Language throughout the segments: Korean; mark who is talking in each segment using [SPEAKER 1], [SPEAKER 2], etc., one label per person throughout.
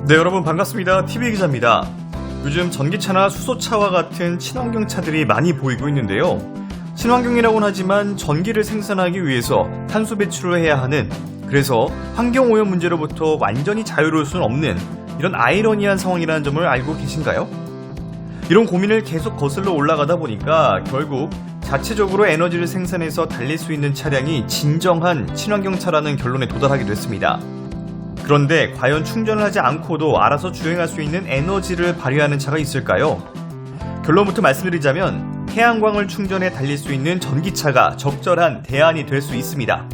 [SPEAKER 1] 네, 여러분 반갑습니다. TV기자입니다. 요즘 전기차나 수소차와 같은 친환경 차들이 많이 보이고 있는데요. 친환경이라고는 하지만 전기를 생산하기 위해서 탄소 배출을 해야 하는, 그래서 환경오염 문제로부터 완전히 자유로울 수는 없는 이런 아이러니한 상황이라는 점을 알고 계신가요? 이런 고민을 계속 거슬러 올라가다 보니까 결국 자체적으로 에너지를 생산해서 달릴 수 있는 차량이 진정한 친환경차라는 결론에 도달하게 됐습니다. 그런데 과연 충전을 하지 않고도 알아서 주행할 수 있는 에너지를 발휘하는 차가 있을까요? 결론부터 말씀드리자면 태양광을 충전해 달릴 수 있는 전기차가 적절한 대안이 될 수 있습니다.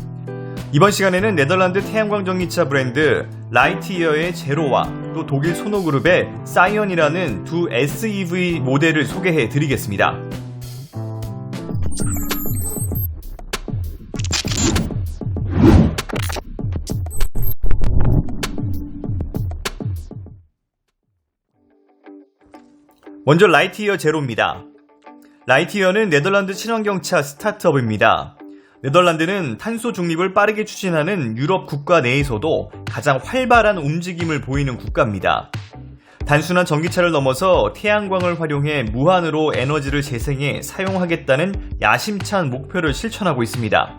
[SPEAKER 1] 이번 시간에는 네덜란드 태양광 전기차 브랜드 라이트이어의 제로와 또 독일 소노그룹의 사이언이라는 두 SEV 모델을 소개해 드리겠습니다. 먼저 라이트이어 제로입니다. 라이트이어는 네덜란드 친환경차 스타트업입니다. 네덜란드는 탄소 중립을 빠르게 추진하는 유럽 국가 내에서도 가장 활발한 움직임을 보이는 국가입니다. 단순한 전기차를 넘어서 태양광을 활용해 무한으로 에너지를 재생해 사용하겠다는 야심찬 목표를 실천하고 있습니다.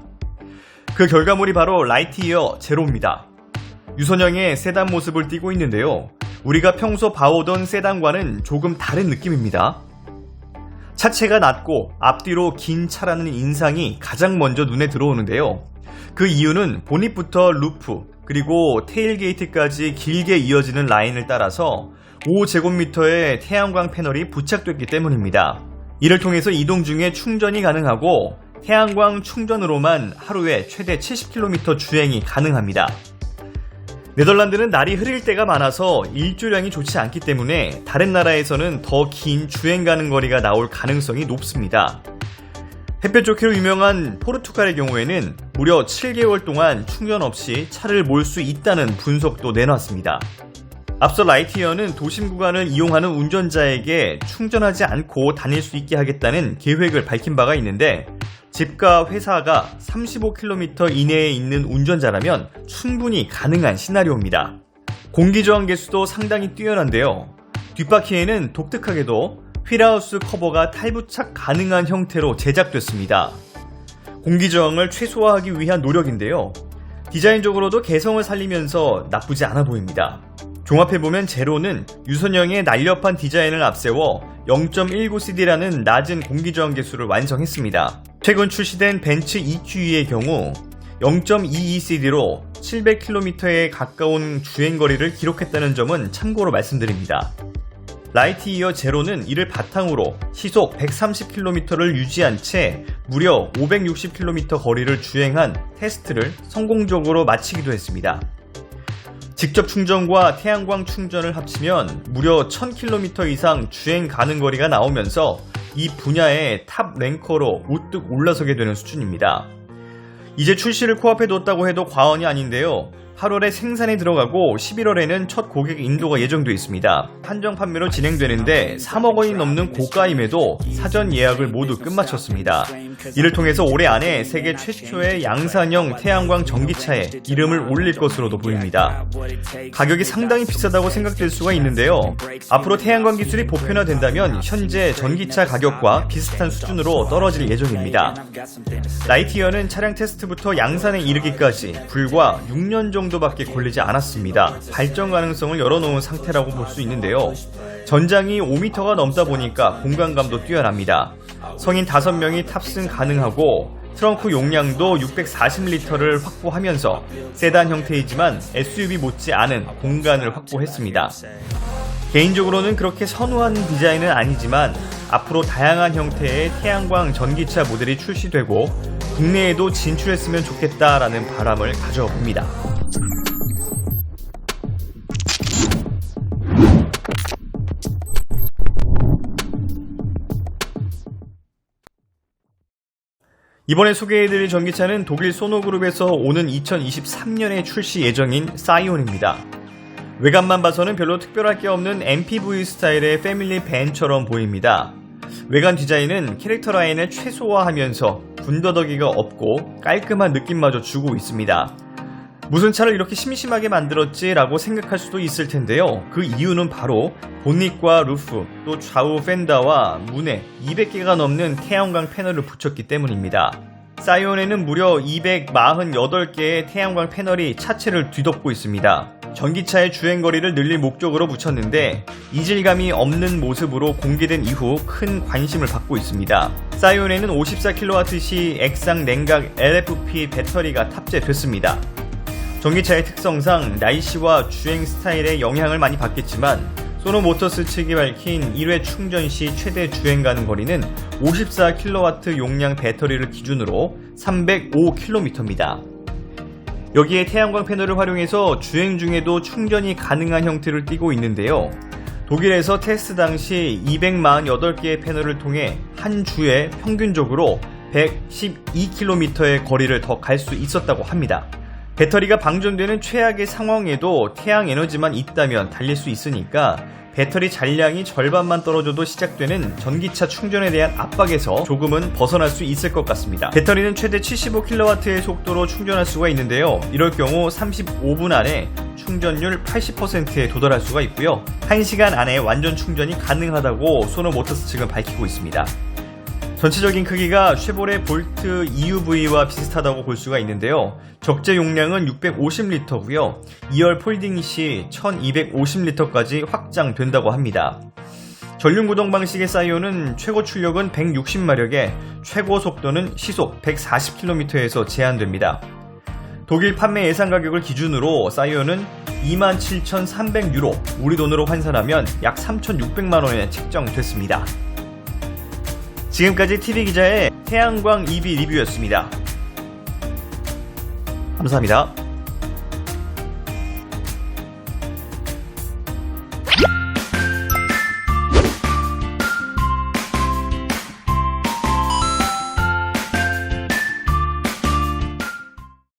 [SPEAKER 1] 그 결과물이 바로 라이트이어 제로입니다. 유선형의 세단 모습을 띠고 있는데요. 우리가 평소 봐오던 세단과는 조금 다른 느낌입니다. 차체가 낮고 앞뒤로 긴 차라는 인상이 가장 먼저 눈에 들어오는데요. 그 이유는 보닛부터 루프 그리고 테일게이트까지 길게 이어지는 라인을 따라서 5제곱미터의 태양광 패널이 부착됐기 때문입니다. 이를 통해서 이동 중에 충전이 가능하고 태양광 충전으로만 하루에 최대 70km 주행이 가능합니다. 네덜란드는 날이 흐릴 때가 많아서 일조량이 좋지 않기 때문에 다른 나라에서는 더 긴 주행 가능 거리가 나올 가능성이 높습니다. 햇볕 좋기로 유명한 포르투갈의 경우에는 무려 7개월 동안 충전 없이 차를 몰 수 있다는 분석도 내놨습니다. 앞서 라이트이어는 도심 구간을 이용하는 운전자에게 충전하지 않고 다닐 수 있게 하겠다는 계획을 밝힌 바가 있는데, 집과 회사가 35km 이내에 있는 운전자라면 충분히 가능한 시나리오입니다. 공기저항 개수도 상당히 뛰어난데요. 뒷바퀴에는 독특하게도 휠하우스 커버가 탈부착 가능한 형태로 제작됐습니다. 공기저항을 최소화하기 위한 노력인데요. 디자인적으로도 개성을 살리면서 나쁘지 않아 보입니다. 종합해보면 제로는 유선형의 날렵한 디자인을 앞세워 0.19cd라는 낮은 공기저항 개수를 완성했습니다. 최근 출시된 벤츠 EQE의 경우 0.22cd로 700km에 가까운 주행거리를 기록했다는 점은 참고로 말씀드립니다. 라이트이어 제로는 이를 바탕으로 시속 130km를 유지한 채 무려 560km 거리를 주행한 테스트를 성공적으로 마치기도 했습니다. 직접 충전과 태양광 충전을 합치면 무려 1000km 이상 주행 가능 거리가 나오면서 이 분야의 탑 랭커로 우뚝 올라서게 되는 수준입니다. 이제 출시를 코앞에 뒀다고 해도 과언이 아닌데요. 8월에 생산에 들어가고 11월에는 첫 고객 인도가 예정되어 있습니다. 한정 판매로 진행되는데 3억 원이 넘는 고가임에도 사전 예약을 모두 끝마쳤습니다. 이를 통해서 올해 안에 세계 최초의 양산형 태양광 전기차에 이름을 올릴 것으로도 보입니다. 가격이 상당히 비싸다고 생각될 수가 있는데요. 앞으로 태양광 기술이 보편화된다면 현재 전기차 가격과 비슷한 수준으로 떨어질 예정입니다. 라이트이어는 차량 테스트부터 양산에 이르기까지 불과 6년 정도밖에 걸리지 않았습니다. 발전 가능성을 열어놓은 상태라고 볼 수 있는데요. 전장이 5m가 넘다 보니까 공간감도 뛰어납니다. 성인 5명이 탑승 가능하고 트렁크 용량도 640L를 확보하면서 세단 형태이지만 SUV 못지 않은 공간을 확보했습니다. 개인적으로는 그렇게 선호하는 디자인은 아니지만 앞으로 다양한 형태의 태양광 전기차 모델이 출시되고 국내에도 진출했으면 좋겠다라는 바람을 가져봅니다. 이번에 소개해드릴 전기차는 독일 소노그룹에서 오는 2023년에 출시 예정인 사이온입니다. 외관만 봐서는 별로 특별할 게 없는 MPV 스타일의 패밀리 밴처럼 보입니다. 외관 디자인은 캐릭터 라인을 최소화하면서 군더더기가 없고 깔끔한 느낌마저 주고 있습니다. 무슨 차를 이렇게 심심하게 만들었지 라고 생각할 수도 있을 텐데요. 그 이유는 바로 본닛과 루프, 또 좌우 펜더와 문에 200개가 넘는 태양광 패널을 붙였기 때문입니다. 사이온에는 무려 248개의 태양광 패널이 차체를 뒤덮고 있습니다. 전기차의 주행거리를 늘릴 목적으로 붙였는데 이질감이 없는 모습으로 공개된 이후 큰 관심을 받고 있습니다. 사이온에는 54kWh 액상 냉각 LFP 배터리가 탑재됐습니다. 전기차의 특성상 날씨와 주행 스타일에 영향을 많이 받겠지만 소노모터스 측이 밝힌 1회 충전 시 최대 주행 가는 거리는 54kW 용량 배터리를 기준으로 305km입니다. 여기에 태양광 패널을 활용해서 주행 중에도 충전이 가능한 형태를 띠고 있는데요. 독일에서 테스트 당시 248개의 패널을 통해 한 주에 평균적으로 112km의 거리를 더 갈 수 있었다고 합니다. 배터리가 방전되는 최악의 상황에도 태양 에너지만 있다면 달릴 수 있으니까 배터리 잔량이 절반만 떨어져도 시작되는 전기차 충전에 대한 압박에서 조금은 벗어날 수 있을 것 같습니다. 배터리는 최대 75kW의 속도로 충전할 수가 있는데요. 이럴 경우 35분 안에 충전율 80%에 도달할 수가 있고요. 1시간 안에 완전 충전이 가능하다고 소노모터스 측은 밝히고 있습니다. 전체적인 크기가 쉐보레 볼트 EUV와 비슷하다고 볼 수가 있는데요. 적재 용량은 650리터고요. 2열 폴딩 시 1250리터까지 확장된다고 합니다. 전륜 구동 방식의 사이온은 최고 출력은 160마력에 최고 속도는 시속 140km에서 제한됩니다. 독일 판매 예상 가격을 기준으로 사이온은 27,300유로, 우리 돈으로 환산하면 약 3,600만원에 책정됐습니다. 지금까지 TV기자의 태양광 EV 리뷰였습니다. 감사합니다.